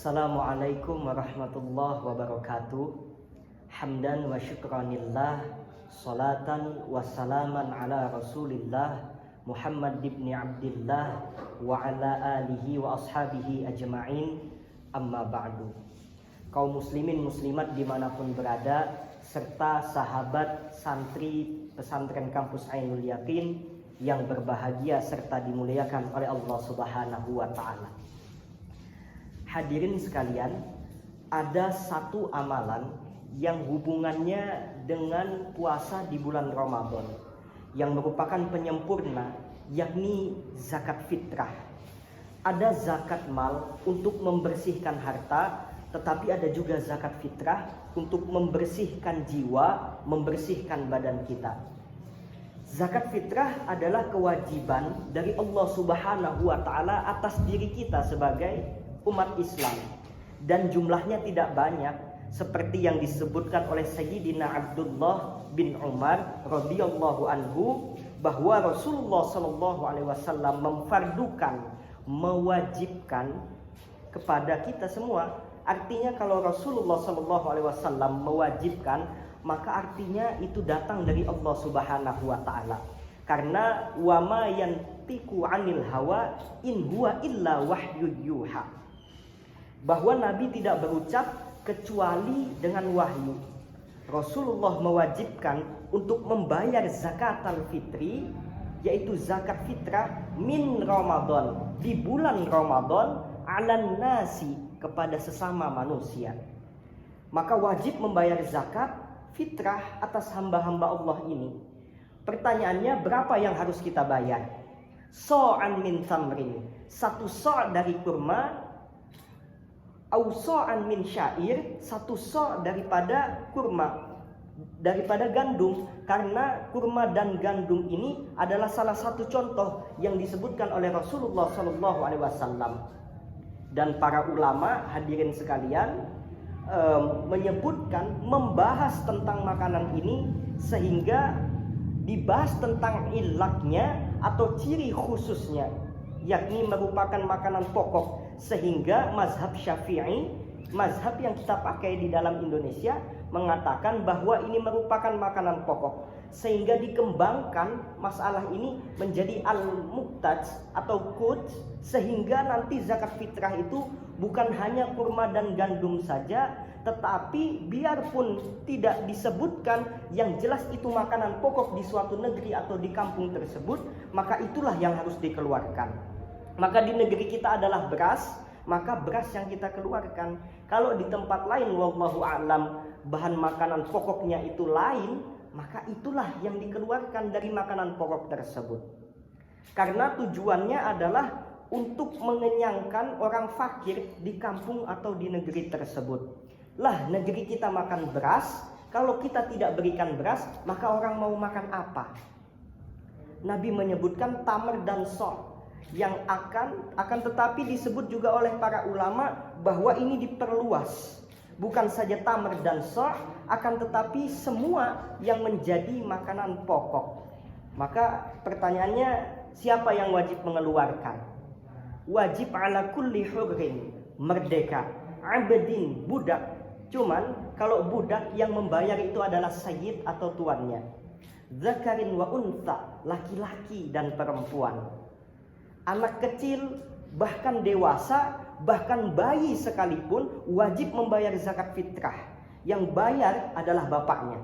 Assalamualaikum warahmatullahi wabarakatuh. Hamdan wa syukranillah, salatan wa salaman ala rasulillah Muhammad ibn Abdillah wa ala alihi wa ashabihi ajma'in, amma ba'du. Kaum muslimin muslimat dimanapun berada, serta sahabat santri pesantren kampus Ainul Yakin yang berbahagia serta dimuliakan oleh Allah Subhanahu wa ta'ala. Hadirin sekalian, ada satu amalan yang hubungannya dengan puasa di bulan Ramadan yang merupakan penyempurna, yakni zakat fitrah. Ada zakat mal untuk membersihkan harta, tetapi ada juga zakat fitrah untuk membersihkan jiwa, membersihkan badan kita. Zakat fitrah adalah kewajiban dari Allah Subhanahu wa ta'ala atas diri kita sebagai umat Islam, dan jumlahnya tidak banyak seperti yang disebutkan oleh Sayyidina Abdullah bin Umar radhiyallahu anhu, bahwa Rasulullah sallallahu alaihi wasallam memfardukan, mewajibkan kepada kita semua. Artinya kalau Rasulullah sallallahu alaihi wasallam mewajibkan, maka artinya itu datang dari Allah Subhanahu wa taala. Karena wa ma yantiqu 'anil hawa in huwa illa wahyu yuha, bahwa Nabi tidak berucap kecuali dengan wahyu. Rasulullah mewajibkan untuk membayar zakat al-fitri, yaitu zakat fitrah, min Ramadan, di bulan Ramadan, alan nasi, kepada sesama manusia. Maka wajib membayar zakat fitrah atas hamba-hamba Allah ini. Pertanyaannya, berapa yang harus kita bayar? So'an min tamrin, satu so' dari kurma, auso'an min syair, satu so' daripada kurma, daripada gandum. Karena kurma dan gandum ini adalah salah satu contoh yang disebutkan oleh Rasulullah sallallahu alaihi wasallam. Dan para ulama, hadirin sekalian, menyebutkan, membahas tentang makanan ini, sehingga dibahas tentang ilaknya atau ciri khususnya, yakni merupakan makanan pokok. Sehingga mazhab Syafi'i, mazhab yang kita pakai di dalam Indonesia, mengatakan bahwa ini merupakan makanan pokok, sehingga dikembangkan masalah ini menjadi al-muqtaj atau qut, sehingga nanti zakat fitrah itu bukan hanya kurma dan gandum saja, tetapi biarpun tidak disebutkan, yang jelas itu makanan pokok di suatu negeri atau di kampung tersebut, maka itulah yang harus dikeluarkan. Maka di negeri kita adalah beras, maka beras yang kita keluarkan. Kalau di tempat lain, wallahu a'lam, bahan makanan pokoknya itu lain, maka itulah yang dikeluarkan dari makanan pokok tersebut. Karena tujuannya adalah untuk mengenyangkan orang fakir di kampung atau di negeri tersebut. Lah, negeri kita makan beras, kalau kita tidak berikan beras, maka orang mau makan apa? Nabi menyebutkan tamr dan so', yang akan tetapi disebut juga oleh para ulama bahwa ini diperluas, bukan saja tamr dan so', akan tetapi semua yang menjadi makanan pokok. Maka pertanyaannya, siapa yang wajib mengeluarkan? Wajib ala kulli hurrin, merdeka, abdin, budak. Cuman kalau budak yang membayar itu adalah sayyid atau tuannya, zakarin wa untha, laki-laki dan perempuan, anak kecil, bahkan dewasa, bahkan bayi sekalipun wajib membayar zakat fitrah. Yang bayar adalah bapaknya.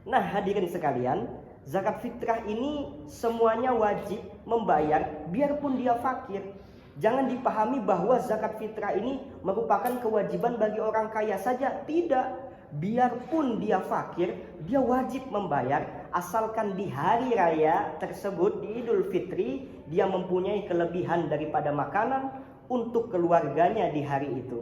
Nah, hadirin sekalian, zakat fitrah ini semuanya wajib membayar biarpun dia fakir. Jangan dipahami bahwa zakat fitrah ini merupakan kewajiban bagi orang kaya saja. Tidak. Biarpun dia fakir, dia wajib membayar, asalkan di hari raya tersebut, di Idul Fitri, dia mempunyai kelebihan daripada makanan untuk keluarganya di hari itu.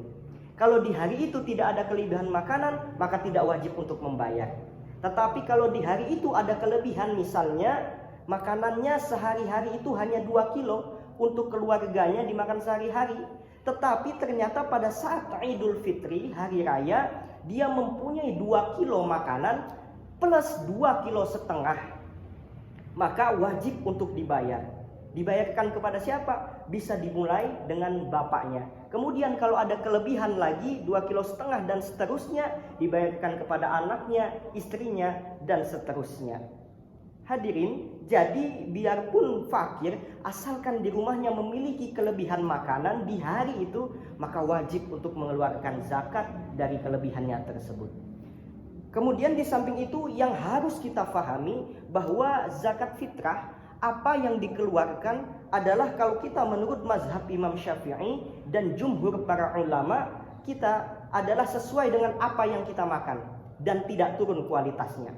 Kalau di hari itu tidak ada kelebihan makanan, maka tidak wajib untuk membayar. Tetapi kalau di hari itu ada kelebihan, misalnya makanannya sehari-hari itu hanya 2 kilo untuk keluarganya dimakan sehari-hari, tetapi ternyata pada saat Idul Fitri, hari raya, dia mempunyai 2 kilo makanan plus 2,5 kilo, maka wajib untuk dibayar. Dibayarkan kepada siapa? bisa dimulai dengan bapaknya. Kemudian kalau ada kelebihan lagi 2,5 kg dan seterusnya dibayarkan kepada anaknya, istrinya, dan seterusnya. Hadirin, jadi biarpun fakir, asalkan di rumahnya memiliki kelebihan makanan di hari itu, maka wajib untuk mengeluarkan zakat dari kelebihannya tersebut. Kemudian di samping itu yang harus kita pahami bahwa zakat fitrah apa yang dikeluarkan adalah kalau kita menurut mazhab Imam Syafi'i dan jumhur para ulama, kita adalah sesuai dengan apa yang kita makan dan tidak turun kualitasnya.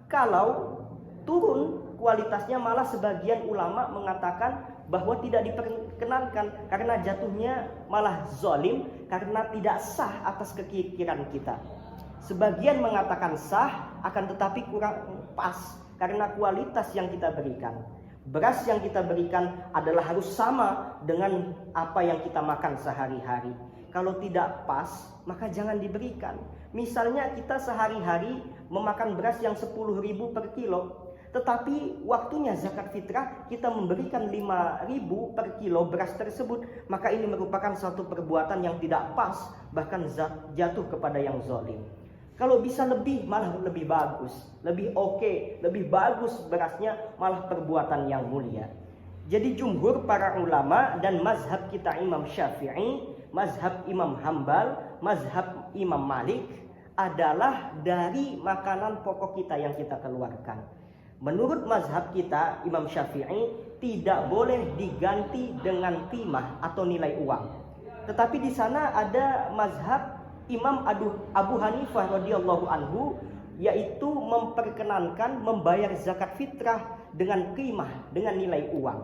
Kalau turun kualitasnya, malah sebagian ulama mengatakan bahwa tidak diperkenankan karena jatuhnya malah zalim, karena tidak sah atas kekikiran kita. Sebagian mengatakan sah, akan tetapi kurang pas karena kualitas yang kita berikan. Beras yang kita berikan adalah harus sama dengan apa yang kita makan sehari-hari. Kalau tidak pas, maka jangan diberikan. Misalnya kita sehari-hari memakan beras yang 10.000 per kilo, tetapi waktunya zakat fitrah kita memberikan 5.000 per kilo beras tersebut, maka ini merupakan suatu perbuatan yang tidak pas, bahkan jatuh kepada yang zalim. Kalau bisa lebih, malah lebih bagus, lebih oke, lebih bagus berasnya, malah perbuatan yang mulia. Jadi jumhur para ulama dan mazhab kita Imam Syafi'i, mazhab Imam Hambal, mazhab Imam Malik adalah dari makanan pokok kita yang kita keluarkan. Menurut mazhab kita Imam Syafi'i tidak boleh diganti dengan qimah atau nilai uang. Tetapi di sana ada mazhab Imam Abu Hanifah radhiyallahu anhu, yaitu memperkenankan membayar zakat fitrah dengan qimah, dengan nilai uang.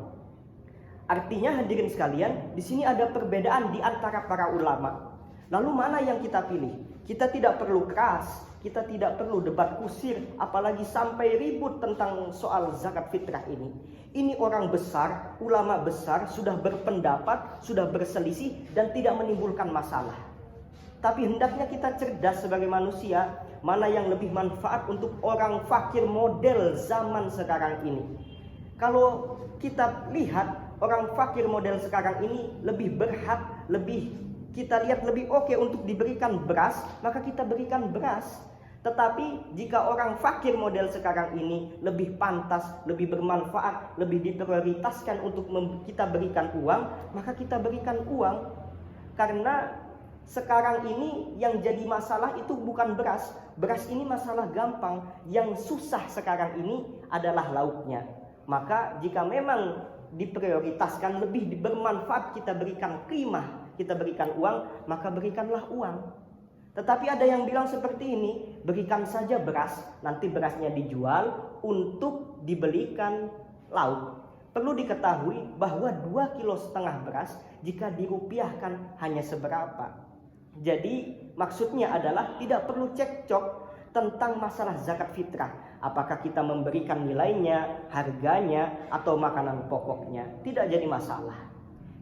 Artinya hadirin sekalian, di sini ada perbedaan di antara para ulama. Lalu mana yang kita pilih? Kita tidak perlu keras, kita tidak perlu debat kusir, apalagi sampai ribut tentang soal zakat fitrah ini. Ini orang besar, ulama besar sudah berpendapat, sudah berselisih dan tidak menimbulkan masalah. Tapi hendaknya kita cerdas sebagai manusia, mana yang lebih manfaat untuk orang fakir model zaman sekarang ini. Kalau kita lihat orang fakir model sekarang ini lebih berhak, kita lihat lebih oke untuk diberikan beras, maka kita berikan beras. Tetapi jika orang fakir model sekarang ini lebih pantas, lebih bermanfaat, lebih diprioritaskan untuk kita berikan uang, maka kita berikan uang. Karena sekarang ini yang jadi masalah itu bukan beras. Beras ini masalah gampang. Yang susah sekarang ini adalah lauknya. Maka jika memang diprioritaskan lebih bermanfaat kita berikan qimah, kita berikan uang, maka berikanlah uang. Tetapi ada yang bilang seperti ini, berikan saja beras, nanti berasnya dijual untuk dibelikan lauk. Perlu diketahui bahwa 2,5 kilo beras jika dirupiahkan hanya seberapa. Jadi maksudnya adalah tidak perlu cekcok tentang masalah zakat fitrah. Apakah kita memberikan nilainya, harganya, atau makanan pokoknya. Tidak jadi masalah.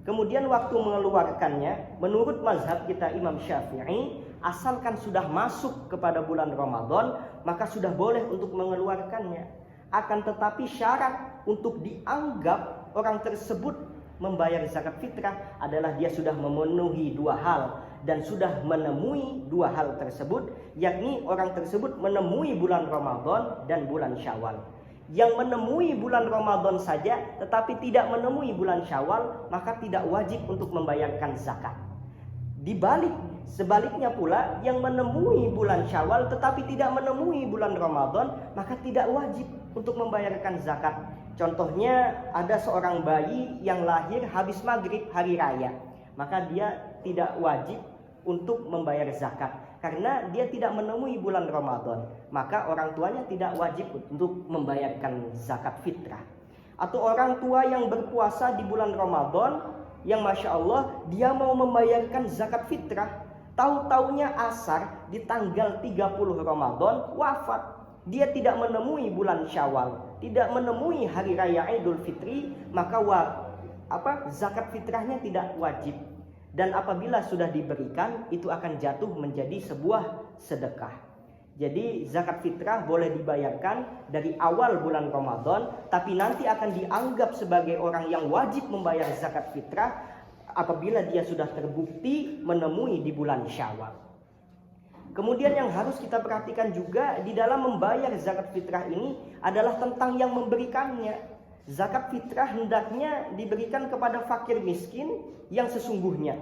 Kemudian waktu mengeluarkannya, menurut mazhab kita Imam Syafi'i, asalkan sudah masuk kepada bulan Ramadan, maka sudah boleh untuk mengeluarkannya. Akan tetapi syarat untuk dianggap orang tersebut membayar zakat fitrah adalah dia sudah memenuhi 2 hal dan sudah menemui 2 hal tersebut, yakni orang tersebut menemui bulan Ramadan dan bulan Syawal. Yang menemui bulan Ramadan saja tetapi tidak menemui bulan Syawal, maka tidak wajib untuk membayarkan zakat. Sebaliknya pula, yang menemui bulan Syawal tetapi tidak menemui bulan Ramadan, maka tidak wajib untuk membayarkan zakat. Contohnya ada seorang bayi yang lahir habis maghrib hari raya, maka dia tidak wajib untuk membayar zakat karena dia tidak menemui bulan Ramadan, maka orang tuanya tidak wajib untuk membayarkan zakat fitrah. Atau orang tua yang berpuasa di bulan Ramadan yang Masya Allah dia mau membayarkan zakat fitrah, tahu-taunya asar di tanggal 30 Ramadan wafat. Dia tidak menemui bulan Syawal, tidak menemui hari raya Idul Fitri, maka zakat fitrahnya tidak wajib. Dan apabila sudah diberikan, itu akan jatuh menjadi sebuah sedekah. Jadi zakat fitrah boleh dibayarkan dari awal bulan Ramadan, tapi nanti akan dianggap sebagai orang yang wajib membayar zakat fitrah apabila dia sudah terbukti menemui di bulan Syawal. Kemudian yang harus kita perhatikan juga di dalam membayar zakat fitrah ini adalah tentang yang memberikannya. Zakat fitrah hendaknya diberikan kepada fakir miskin yang sesungguhnya.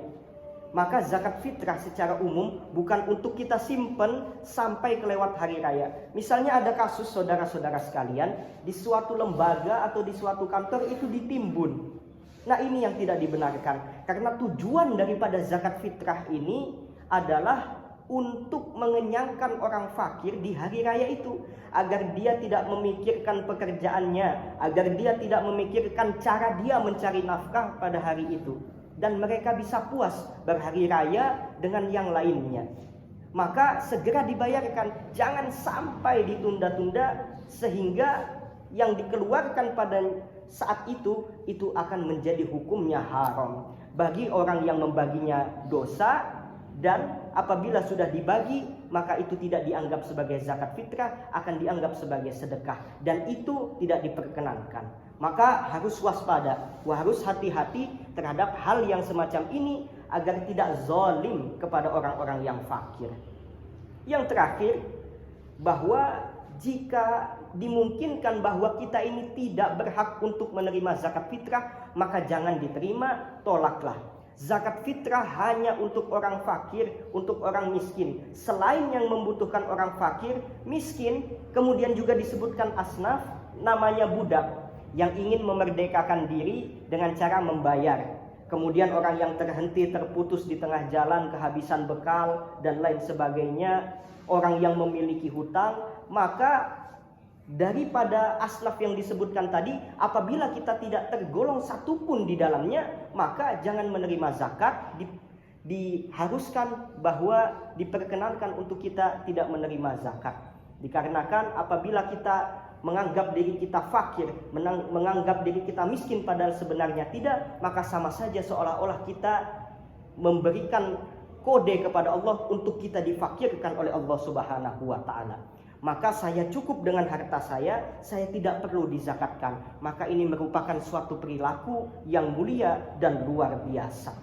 Maka zakat fitrah secara umum bukan untuk kita simpen sampai kelewat hari raya. Misalnya ada kasus saudara-saudara sekalian, di suatu lembaga atau di suatu kantor itu ditimbun. Nah, ini yang tidak dibenarkan. Karena tujuan daripada zakat fitrah ini adalah untuk mengenyangkan orang fakir di hari raya itu, agar dia tidak memikirkan pekerjaannya, agar dia tidak memikirkan cara dia mencari nafkah pada hari itu, dan mereka bisa puas berhari raya dengan yang lainnya. Maka segera dibayarkan, jangan sampai ditunda-tunda sehingga yang dikeluarkan pada saat itu akan menjadi hukumnya haram. Bagi orang yang membaginya dosa, dan apabila sudah dibagi maka itu tidak dianggap sebagai zakat fitrah, akan dianggap sebagai sedekah, dan itu tidak diperkenankan. Maka harus waspada, harus hati-hati terhadap hal yang semacam ini agar tidak zalim kepada orang-orang yang fakir. Yang terakhir, bahwa jika dimungkinkan bahwa kita ini tidak berhak untuk menerima zakat fitrah, maka jangan diterima, tolaklah. Zakat fitrah hanya untuk orang fakir, untuk orang miskin. Selain yang membutuhkan orang fakir, miskin, kemudian juga disebutkan asnaf, namanya budak yang ingin memerdekakan diri dengan cara membayar. Kemudian orang yang terhenti, terputus di tengah jalan, kehabisan bekal dan lain sebagainya, orang yang memiliki hutang. Maka daripada asnaf yang disebutkan tadi, apabila kita tidak tergolong satupun di dalamnya, maka jangan menerima zakat. Diharuskan bahwa diperkenankan untuk kita tidak menerima zakat. Dikarenakan apabila kita menganggap diri kita fakir, menganggap diri kita miskin padahal sebenarnya tidak, maka sama saja seolah-olah kita memberikan kode kepada Allah untuk kita difakirkan oleh Allah Subhanahu wa ta'ala. Maka saya cukup dengan harta saya tidak perlu dizakatkan. Maka ini merupakan suatu perilaku yang mulia dan luar biasa.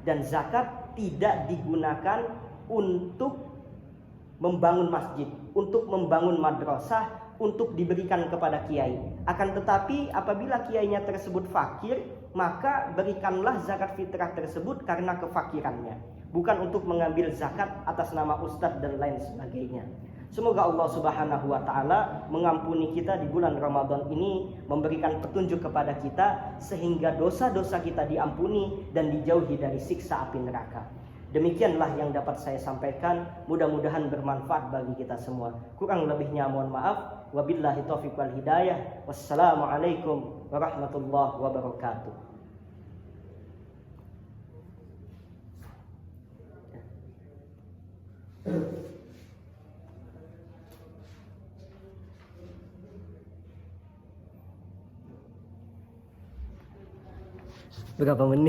Dan zakat tidak digunakan untuk membangun masjid, untuk membangun madrasah, untuk diberikan kepada kiai. Akan tetapi apabila kiainya tersebut fakir, maka berikanlah zakat fitrah tersebut karena kefakirannya, bukan untuk mengambil zakat atas nama ustadz dan lain sebagainya. Semoga Allah Subhanahu wa ta'ala mengampuni kita di bulan Ramadan ini, memberikan petunjuk kepada kita sehingga dosa-dosa kita diampuni dan dijauhi dari siksa api neraka. Demikianlah yang dapat saya sampaikan, mudah-mudahan bermanfaat bagi kita semua. Kurang lebihnya mohon maaf. Wabillahi taufiq wal hidayah. Wassalamualaikum warahmatullahi wabarakatuh. Berapa menit?